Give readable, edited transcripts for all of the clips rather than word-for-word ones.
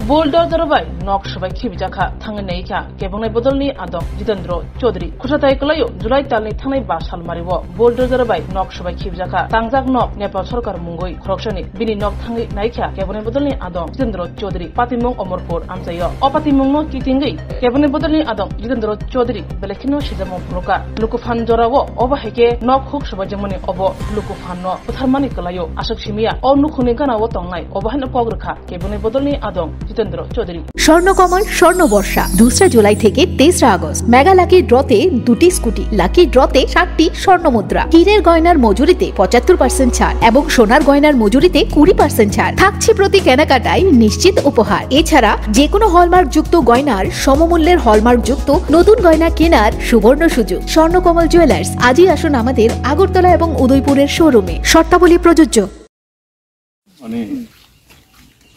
Boulder दरबाय नक सबाय खिबिजाखा थांनाय नायखा केबंनाय बदलनि आदम जितेन्द्र चौधरी खुसाताय कलायो जुलाइ तालनि थांनाय 5 साल मारिबो बोल्डर दरबाय नक सबाय खिबिजाखा तांजाक नक नेपाल सरकार मुंगै खरकसनि बिनि नक थांनाय नायखा केबंनाय बदलनि आदम जितेन्द्र चौधरी पातिमुं अमरपुर आमजायो अपातिमुंनो कितिंगै केबंनाय बदलनि आदम जितेन्द्र चौधरी बेलेखिनो सिजामो फुरुका लुकुफान जरावो अबाहेके नक हुक सबायजमनि अबो लुकुफाननो पुथारमानि कलायो आशक सिमिया अ नुखुनि गानावो तंनाय अबाहानो पग्रखा केबंनाय बदलनि आदम जितेन्द्र चौधरी স্বর্ণকমল স্বর্ণ বর্ষা 2 জুলাই থেকে 23 আগস্ট মেগা লাকি ড্রতে 2টি স্কুটি লাকি ড্রতে 7টি স্বর্ণ মুদ্রা হীরের গয়নার মজুরিতে 75% ছাড় এবং সোনার গয়নার মজুরিতে 20% ছাড় থাকছে প্রতি কেনাকাটায় নিশ্চিত উপহার। এছাড়া যে কোনো হলমার্ক যুক্ত গয়নার সমমূল্যের হলমার্ক যুক্ত নতুন গয়না কেনার সুবর্ণ সুযোগ। স্বর্ণকমল জুয়েলার্স আজই আসুন আমাদের আগরতলা এবং উদয়পুরের শোরুমে, শর্তাবলী প্রযোজ্য।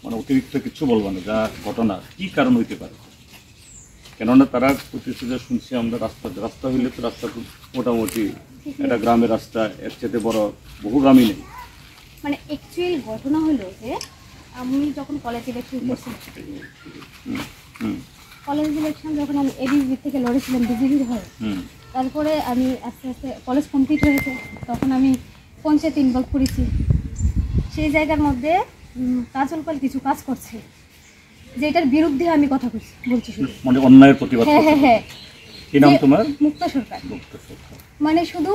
মানে অতিরিক্ত কিছু বলবো না, যা ঘটনা কি কারণ হইতে পারে, কেননা তারা প্রতিশ্রুতি শুনছি আমরা রাস্তা হইলে তো রাস্তা মোটামুটি একটা গ্রামের রাস্তা, এর চেয়ে বড় বহু গ্রামই নেই। মানে অ্যাকচুয়ালি ঘটনা হলো যে আমি যখন কলেজ ইলেকশন করছিলাম, কলেজ ইলেকশন যখন আমি এবিবি থেকে লড়েছিলাম বিজেপির হয়ে, তারপরে আমি আস্তে আস্তে কলেজ কমপ্লিট হয়েছে, তখন আমি পঞ্চায়েত ইনভলভ করেছি। সেই জায়গার মধ্যে কাজল পাল কিছু কাজ করছে যেটার বিরুদ্ধে আমি কথা বলছি, মানে অন্যায়ের প্রতিবাদ। হ্যাঁ, কি নাম তোমার? মুক্ত সরকার। মানে শুধু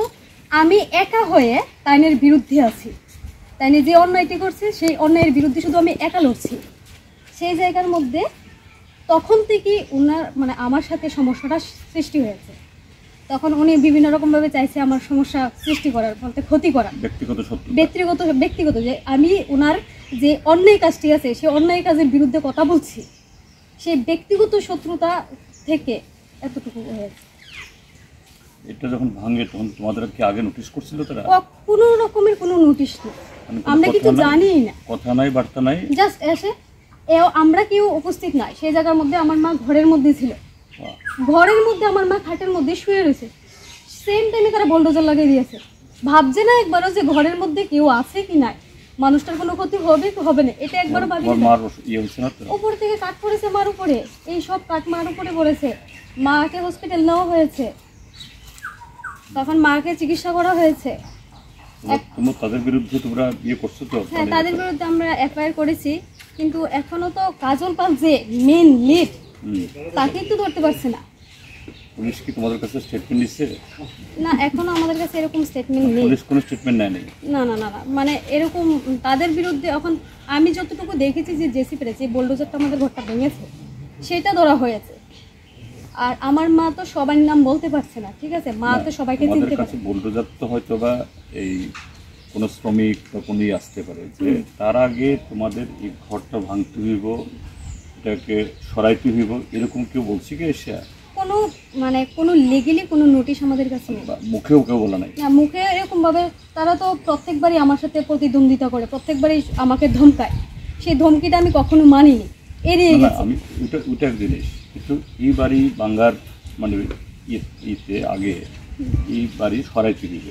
আমি একা হয়ে তাইনের বিরুদ্ধে আছি, তাইনে যে অন্যায়টি করছে সেই অন্যায়ের বিরুদ্ধে শুধু আমি একা লড়ছি। সেই জায়গার মধ্যে তখন থেকেই ওনার মানে আমার সাথে সমস্যাটা সৃষ্টি হয়েছে। তখন উনি বিভিন্ন রকমভাবে চাইছে আমার সমস্যা সৃষ্টি করার, বলতে ক্ষতি করার, ব্যক্তিগত যে আমি ওনার যে অন্যায় কাজটি আছে সেই অন্যায় কাজের বিরুদ্ধে কথা বলছি, সেই ব্যক্তিগত শত্রুতা থেকে এতটুকু হয়েছে। এটা যখন ভাঙে তখন তোমাদের কি আগে নোটিশ করছিল তারা? কোনো রকমের কোনো নোটিশ নেই, আমরা কিছু জানিই না, কথা নাই বার্তা নাই, জাস্ট এসে আমরা কেউ উপস্থিত নাই। সেই জায়গার মধ্যে আমার মা ঘরের মধ্যে ছিল, ঘরের মধ্যে আমার মা খাটের মধ্যে শুয়ে রয়েছে, সেম টাইমে তারা বোল্ডোজার লাগিয়ে দিয়েছে। ভাবছে না একবারও যে ঘরের মধ্যে কেউ আছে কি নাই, মানুষটার কোনো ক্ষতি হবে কি হবে না, এটা একবারও ভাবি না। উপর থেকে কাঠ পড়েছে মার উপরে, এই সব কাঠ মার উপরে পড়েছে, মাকে হসপিটাল নেওয়া হয়েছে, তখন মাকে চিকিৎসা করা হয়েছে। তাদের বিরুদ্ধে তোমরা ইয়ে করছো তো? হ্যাঁ, তাদের বিরুদ্ধে আমরা এফআইআর করেছি, কিন্তু এখনো তো কাজল পাল যে মেন লিড তাকেই তো ধরতে পারছে না। পুলিশ কি তোমাদের কাছে স্টেটমেন্ট দিচ্ছে? না, এখনো আমাদের কাছে এরকম স্টেটমেন্ট নেই। পুলিশ কোনো স্টেটমেন্ট নেয়নি? না, মানে এরকম তাদের বিরুদ্ধে এখন আমি যতটুকু দেখেছি যে জেসিপির যে বোল্ডোজারটা আমাদের ঘরটা ভেঙেছে সেটা ধরা হয়েছে। আর আমার মা তো সবার নাম বলতে পারছে না, ঠিক আছে, মা তো সবাইকে চিনতে পারে। বোল্ডোজার তো হয়তো বা এই কোনো শ্রমিক বা কোনো আসতে পারে, যে তার আগে তোমাদের এই ঘরটা ভাঙতে হইব, এটাকে সরাইতে হইব, এরকম কেউ বলছে কি? এসে কোনো মানে কোনো লিগ্যালি কোনো নোটিশ আমাদের কাছে নেই, মুখেও কেউ বলা নাই। না, মুখে এরকম ভাবে তারা তো প্রত্যেকবারই আমার সাথে প্রতিদ্বন্দ্বিতা করে, প্রত্যেকবারই আমাকে ধমকায়, সেই ধমকিটা আমি কখনো মানিনি, এড়িয়ে গেছি। আমি ওটা এক জিনিস, কিন্তু এই বাড়ি বাঙ্গার মানে ইতে আগে এই বাড়ি সরাইতে দিব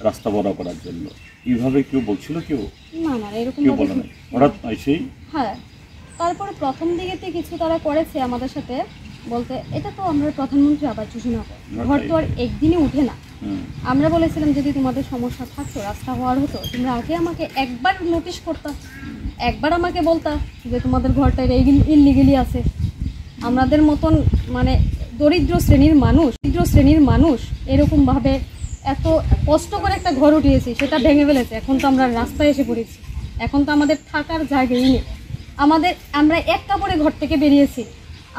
রাস্তা বড় করার জন্য, এইভাবে কেউ বলছিল? কেউ না, এরকম কেউ বলে নাই, হঠাৎ সেই। হ্যাঁ, তারপরে প্রথম দিকেতে কিছু তারা করেছে আমাদের সাথে, বলতে এটা তো আমরা প্রধানমন্ত্রী আবাস যোজনা, ঘর তো আর একদিনে উঠে না। আমরা বলেছিলাম যদি তোমাদের সমস্যা থাকতো, রাস্তা হওয়ার হতো, তোমরা আগে আমাকে একবার নোটিশ করতা, একবার আমাকে বলতা যে তোমাদের ঘরটা ইললিগালি আছে। আমাদের মতন মানে দরিদ্র শ্রেণীর মানুষ এরকমভাবে এত কষ্ট করে একটা ঘর উঠিয়েছি, সেটা ভেঙে ফেলেছে। এখন তো আমরা রাস্তায় এসে পড়েছি, এখন তো আমাদের থাকার জায়গাই নেই, আমরা এক কাপড়ে ঘর থেকে বেরিয়েছি,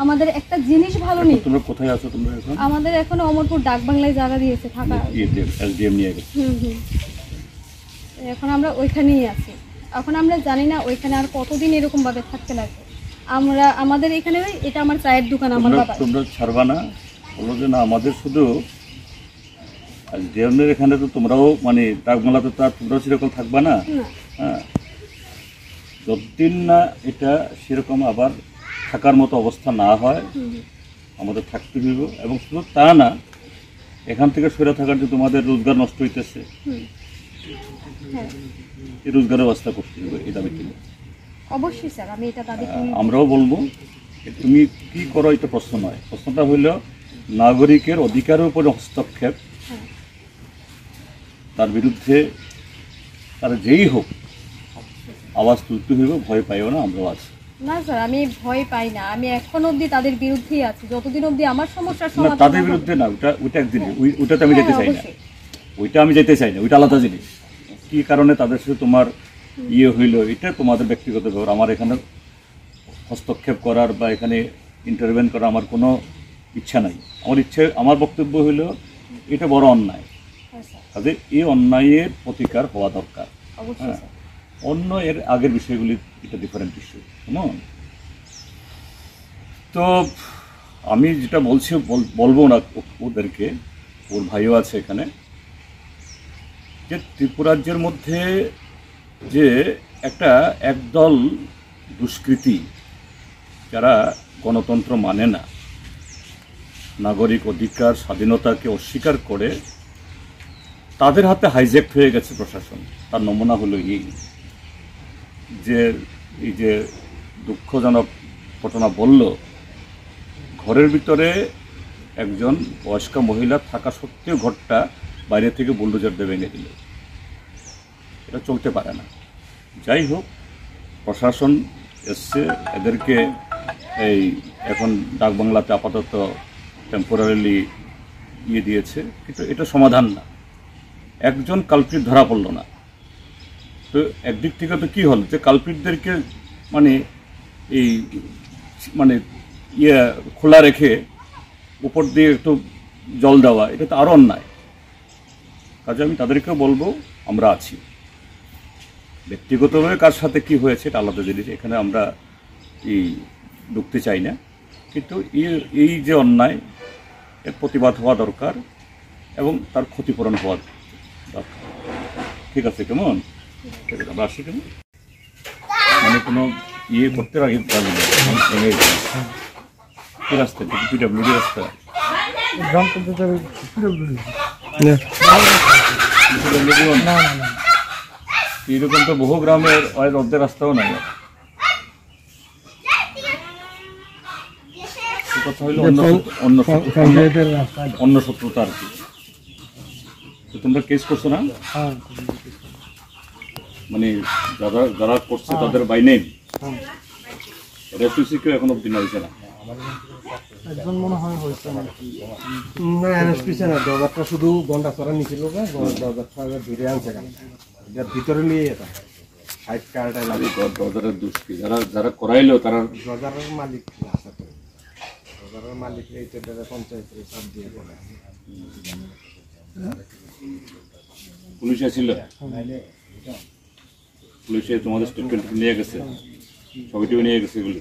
আমাদের একটা জিনিস ভালো নেই। তোমরা কোথায় আছো তোমরা এখন? আমাদের এখন অমরপুর ডাক বাংলায় জায়গা দিয়েছে থাকা, এসডিএম নিয়ে গেছে। এখন আমরা ওইখানেই আছি। এখন আমরা জানি না ওইখানে আর কতদিন এরকম ভাবে থাকতে লাগবে। আমাদের এখানে এটা আমার চায়ের দোকান, আমার বাবা। তোমরা ছাড়বা না? বলো যে না আমাদের শুধু এসডিএম এর এখানে তো তোমরাও মানে ডাক বাংলাতে তো আর তোমরাও সেরকম থাকবা না। হ্যাঁ, যতদিন না এটা সেরকম আবার থাকার মতো অবস্থা না হয় আমাদের থাকতে হইব। এবং শুধু তা না, এখান থেকে সরে থাকার যে তোমাদের রোজগার নষ্ট হইতেছে, এই রোজগারের ব্যবস্থা করতে হবে, এই দাবি কিনে। অবশ্যই স্যার, আমি এটা দাবি করি। আমরাও বলবো তুমি কি করো এটা প্রশ্ন নয়, প্রশ্নটা হইল নাগরিকের অধিকারের উপরে হস্তক্ষেপ, তার বিরুদ্ধে তার যেই হোক আওয়াজ তুলতে হইব, ভয় পাইও না, আমরাও আছি। না স্যার, আমি ভয় পাই না, আমি এখন অবধি তাদের বিরুদ্ধেই আছি, যতদিন অবধি আমার সমস্যার না সমাধান তাদের বিরুদ্ধে না, ওইটা একদিন, ওইটাতে আমি যেতে চাই না, ওইটা আমি যেতে চাই না, ওইটা আলাদা জিনিস। কি কারণে তাদের সাথে তোমার হইল এটা তোমাদের ব্যক্তিগত ব্যাপার, আমার এখানে হস্তক্ষেপ করার বা এখানে ইন্টারভেন করার আমার কোনো ইচ্ছা নাই। আমার বক্তব্য হইল এটা বড় অন্যায়, তাদের এই অন্যায়ের প্রতিকার হওয়া দরকার। হ্যাঁ, অন্য এর আগের বিষয়গুলি এটা ডিফারেন্ট ইস্যু। কেমন? তো আমি যেটা বলছি বলবো না ওদেরকে, ওর ভাইও আছে এখানে, যে ত্রিপুরাজ্যের মধ্যে যে একটা একদল দুষ্কৃতী যারা গণতন্ত্র মানে না, নাগরিক অধিকার স্বাধীনতাকে অস্বীকার করে, তাদের হাতে হাইজ্যাক হয়ে গেছে প্রশাসন। তার নমুনা হলো এই যে দুঃখজনক ঘটনা বলল, ঘরের ভিতরে একজন বয়স্কা মহিলা থাকা সত্ত্বেও ঘরটা বাইরে থেকে বুলডোজার দিয়ে ভেঙে দিল। এটা চলতে পারে না। যাই হোক, প্রশাসন এসছে, এদেরকে এখন ডাকবাংলাতে আপাতত টেম্পোরারিলি দিয়েছে, কিন্তু এটা সমাধান না। একজন কালপ্রিট ধরা পড়ল না, তো একদিক থেকে তো কী হল, যে কালপ্রিটদেরকে খোলা রেখে উপর দিয়ে একটু জল দেওয়া, এটা তো আরও অন্যায়। কাজে আমি তাদেরকেও বলবো আমরা আছি। ব্যক্তিগতভাবে কার সাথে কি হয়েছে এটা আলাদা জিনিস, এখানে আমরা ঢুকতে চাই না, কিন্তু এই যে অন্যায়, এর প্রতিবাদ হওয়া দরকার এবং তার ক্ষতিপূরণ হওয়া দরকার। ঠিক আছে? কেমন? ঠিক আছে, আমরা আসি। কেমন কোনো করতে আগে কি রাস্তা, পিডব্লিউডি রাস্তা, এরকম তো বহু গ্রামের অর্ধেক রাস্তাও নাই। কথা হইলো অন্য শত্রুতা আর কি। তো তোমরা কেস করছো না? যারা করছে তাদের বাই নেম এনএসপিসি কেউ এখন অব্দি হয়েছে না? একজন মনে হয় হয়েছে না, এনএসপিসি না, দরজাটা শুধু গন্ডা চড়া নিছিল, দরজাটা ধরে আনছে, এটার ভিতরে নিয়ে যেত সাইড কার্ডটা লাগে। দরজার দুষ্কৃতি যারা করাইলো, তারা দরজার মালিক আছে, তো দরজার মালিক এইটা পঞ্চায়েতের সব দিয়ে বলে। পুলিশ ছিল, পুলিশে তোমাদের স্টেটমেন্ট নিয়ে গেছে, ছবিটিও নিয়ে গেছে এগুলি।